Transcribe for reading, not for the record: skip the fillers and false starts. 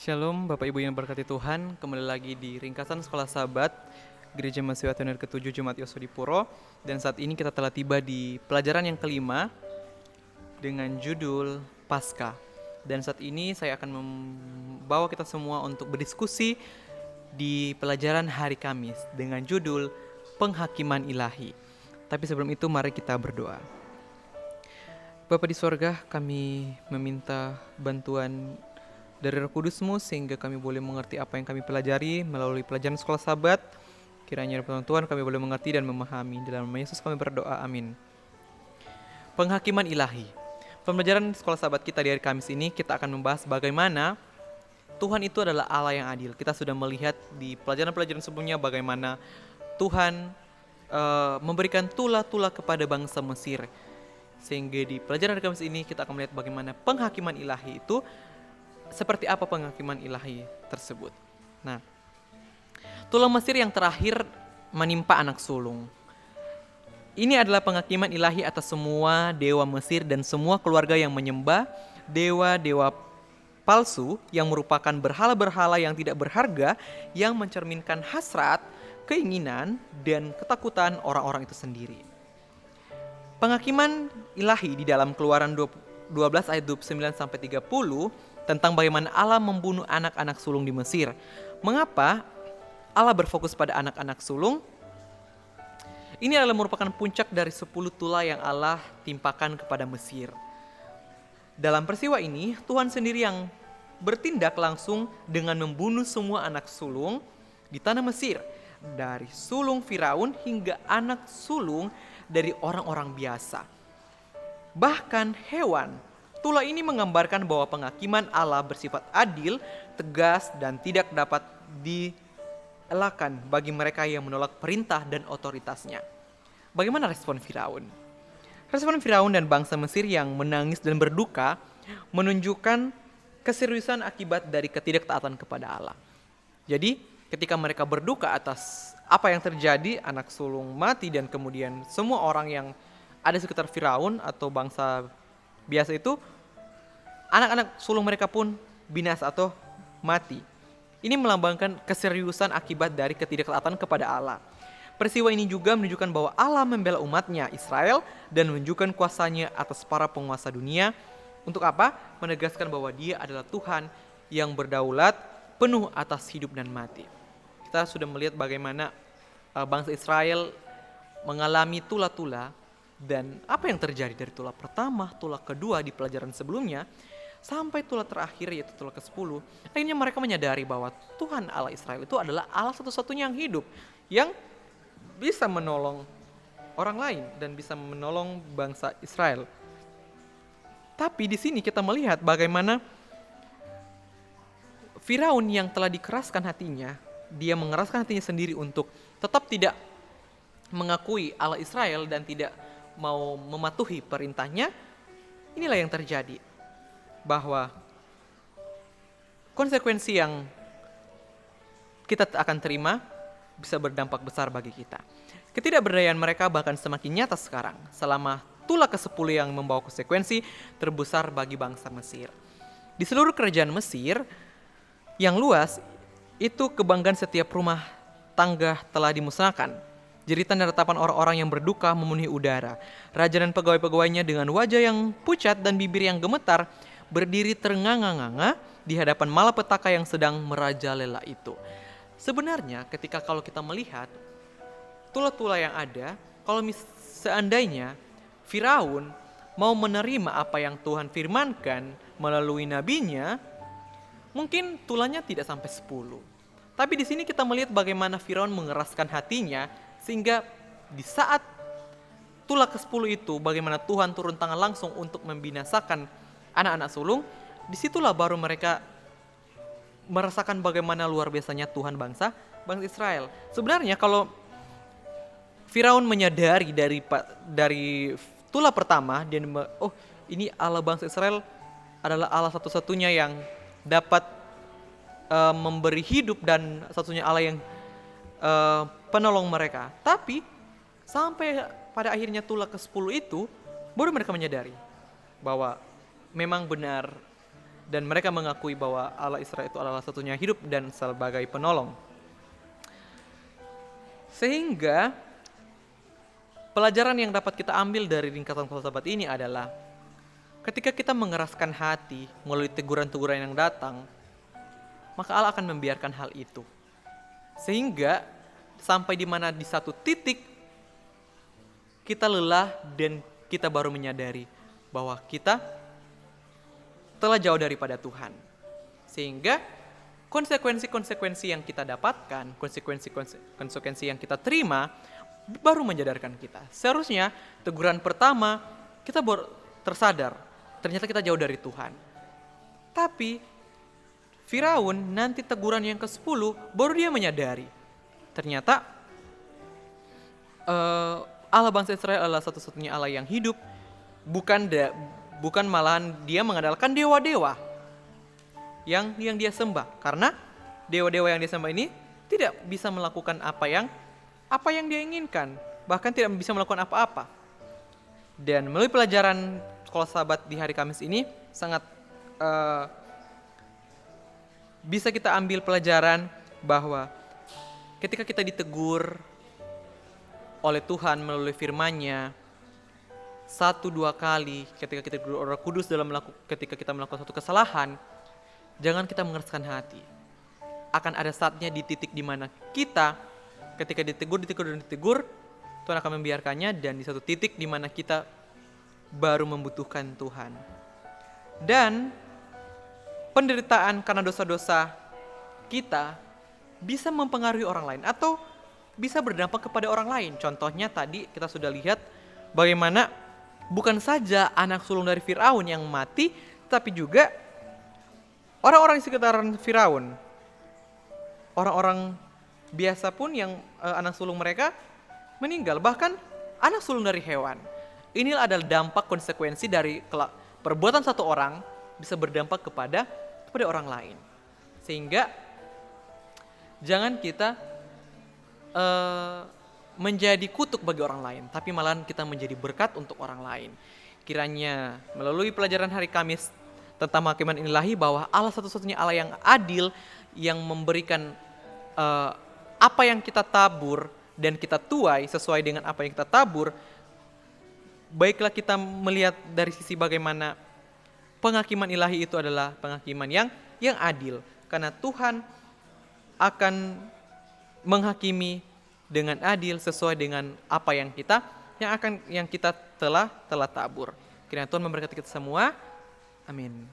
Shalom Bapak Ibu yang berkati Tuhan, kembali lagi di Ringkasan Sekolah Sahabat Gereja Mahasiswa Pioneer ke-7 Jumat Yosudipuro. Dan saat ini kita telah tiba di pelajaran yang kelima dengan judul Paskah. Dan saat ini saya akan membawa kita semua untuk berdiskusi di pelajaran hari Kamis dengan judul Penghakiman Ilahi. Tapi sebelum itu mari kita berdoa. Bapa di sorga, kami meminta bantuan dari Roh Kudus-Mu sehingga kami boleh mengerti apa yang kami pelajari melalui pelajaran sekolah Sabat. Kiranya dari Tuhan kami boleh mengerti dan memahami. Dalam nama Yesus kami berdoa, amin. Penghakiman ilahi. Pembelajaran sekolah Sabat kita di hari Kamis ini kita akan membahas bagaimana Tuhan itu adalah Allah yang adil. Kita sudah melihat di pelajaran-pelajaran sebelumnya bagaimana Tuhan memberikan tula-tula kepada bangsa Mesir. Sehingga di pelajaran hari Kamis ini kita akan melihat bagaimana penghakiman ilahi itu seperti apa penghakiman ilahi tersebut. Nah, tula Mesir yang terakhir menimpa anak sulung. Ini adalah penghakiman ilahi atas semua dewa Mesir dan semua keluarga yang menyembah dewa-dewa palsu yang merupakan berhala-berhala yang tidak berharga yang mencerminkan hasrat, keinginan, dan ketakutan orang-orang itu sendiri. Penghakiman ilahi di dalam Keluaran 12 ayat 29-30 tentang bagaimana Allah membunuh anak-anak sulung di Mesir. Mengapa Allah berfokus pada anak-anak sulung? Ini adalah merupakan puncak dari 10 tula yang Allah timpakan kepada Mesir. Dalam peristiwa ini, Tuhan sendiri yang bertindak langsung dengan membunuh semua anak sulung di tanah Mesir. Dari sulung Firaun hingga anak sulung dari orang-orang biasa. Bahkan hewan. Tula ini menggambarkan bahwa penghakiman Allah bersifat adil, tegas, dan tidak dapat dielakkan bagi mereka yang menolak perintah dan otoritasnya. Bagaimana respon Firaun? Respon Firaun dan bangsa Mesir yang menangis dan berduka menunjukkan keseriusan akibat dari ketidaktaatan kepada Allah. Jadi, ketika mereka berduka atas apa yang terjadi, anak sulung mati dan kemudian semua orang yang ada di sekitar Firaun atau bangsa biasa itu, anak-anak sulung mereka pun binasa atau mati. Ini melambangkan keseriusan akibat dari ketidaktaatan kepada Allah. Peristiwa ini juga menunjukkan bahwa Allah membela umatnya Israel dan menunjukkan kuasanya atas para penguasa dunia. Untuk apa? Menegaskan bahwa Dia adalah Tuhan yang berdaulat penuh atas hidup dan mati. Kita sudah melihat bagaimana bangsa Israel mengalami tula-tula. Dan apa yang terjadi dari tula pertama, tula kedua di pelajaran sebelumnya, sampai tula terakhir yaitu tula ke-10, akhirnya mereka menyadari bahwa Tuhan Allah Israel itu adalah Allah satu-satunya yang hidup, yang bisa menolong orang lain dan bisa menolong bangsa Israel. Tapi di sini kita melihat bagaimana Firaun yang telah dikeraskan hatinya, dia mengeraskan hatinya sendiri untuk tetap tidak mengakui Allah Israel dan tidak mau mematuhi perintahnya. Inilah yang terjadi, bahwa konsekuensi yang kita akan terima bisa berdampak besar bagi kita. Ketidakberdayaan mereka bahkan semakin nyata sekarang selama tula ke-10 yang membawa konsekuensi terbesar bagi bangsa Mesir. Di seluruh kerajaan Mesir yang luas itu, kebanggaan setiap rumah tangga telah dimusnahkan. Jeritan dan ratapan orang-orang yang berduka memenuhi udara. Raja dan pegawai-pegawainya dengan wajah yang pucat dan bibir yang gemetar berdiri ternganga-nganga di hadapan malapetaka yang sedang merajalela itu. Sebenarnya kalau kita melihat tula-tula yang ada, kalau seandainya Firaun mau menerima apa yang Tuhan firmankan melalui nabinya, mungkin tulanya tidak sampai 10. Tapi di sini kita melihat bagaimana Firaun mengeraskan hatinya, sehingga di saat tula ke-10 itu, bagaimana Tuhan turun tangan langsung untuk membinasakan anak-anak sulung. Disitulah baru mereka merasakan bagaimana luar biasanya Tuhan bangsa Israel. Sebenarnya kalau Firaun menyadari dari tula pertama, dia ini Allah bangsa Israel adalah Allah satu-satunya yang dapat memberi hidup dan satunya Allah yang penolong mereka. Tapi sampai pada akhirnya tula ke-10 itu baru mereka menyadari bahwa memang benar dan mereka mengakui bahwa Allah Israel itu adalah satunya hidup dan sebagai penolong. Sehingga pelajaran yang dapat kita ambil dari ringkasan sahabat ini adalah ketika kita mengeraskan hati melalui teguran-teguran yang datang, maka Allah akan membiarkan hal itu. Sehingga sampai di mana di satu titik kita lelah dan kita baru menyadari bahwa kita telah jauh daripada Tuhan. Sehingga konsekuensi-konsekuensi yang kita dapatkan, konsekuensi yang kita terima baru menyadarkan kita. Seharusnya teguran pertama kita baru tersadar, ternyata kita jauh dari Tuhan. Tapi Firaun nanti teguran yang ke-10 baru dia menyadari, ternyata Allah bangsa Israel adalah satu-satunya Allah yang hidup, bukan malahan dia mengandalkan dewa-dewa yang dia sembah, karena dewa-dewa yang dia sembah ini tidak bisa melakukan apa yang dia inginkan, bahkan tidak bisa melakukan apa-apa. Dan melalui pelajaran sekolah sahabat di hari Kamis ini sangat bisa kita ambil pelajaran bahwa ketika kita ditegur oleh Tuhan melalui firman-Nya 1-2 kali, ketika kita ditegur oleh Roh Kudus ketika kita melakukan suatu kesalahan, jangan kita mengeraskan hati. Akan ada saatnya di titik di mana kita ketika ditegur, Tuhan akan membiarkannya, dan di satu titik di mana kita baru membutuhkan Tuhan. Dan penderitaan karena dosa-dosa kita bisa mempengaruhi orang lain atau bisa berdampak kepada orang lain. Contohnya tadi kita sudah lihat bagaimana bukan saja anak sulung dari Firaun yang mati, tapi juga orang-orang di sekitaran Firaun. Orang-orang biasa pun yang anak sulung mereka meninggal, bahkan anak sulung dari hewan. Inilah adalah dampak konsekuensi dari perbuatan satu orang bisa berdampak kepada orang lain. Sehingga jangan kita menjadi kutuk bagi orang lain, tapi malahan kita menjadi berkat untuk orang lain. Kiranya melalui pelajaran hari Kamis tentang penghakiman ilahi bahwa Allah satu-satunya Allah yang adil, yang memberikan apa yang kita tabur dan kita tuai sesuai dengan apa yang kita tabur. Baiklah kita melihat dari sisi bagaimana penghakiman ilahi itu adalah penghakiman yang adil, karena Tuhan akan menghakimi dengan adil sesuai dengan apa yang kita telah tabur. Kiranya Tuhan memberkati kita semua. Amin.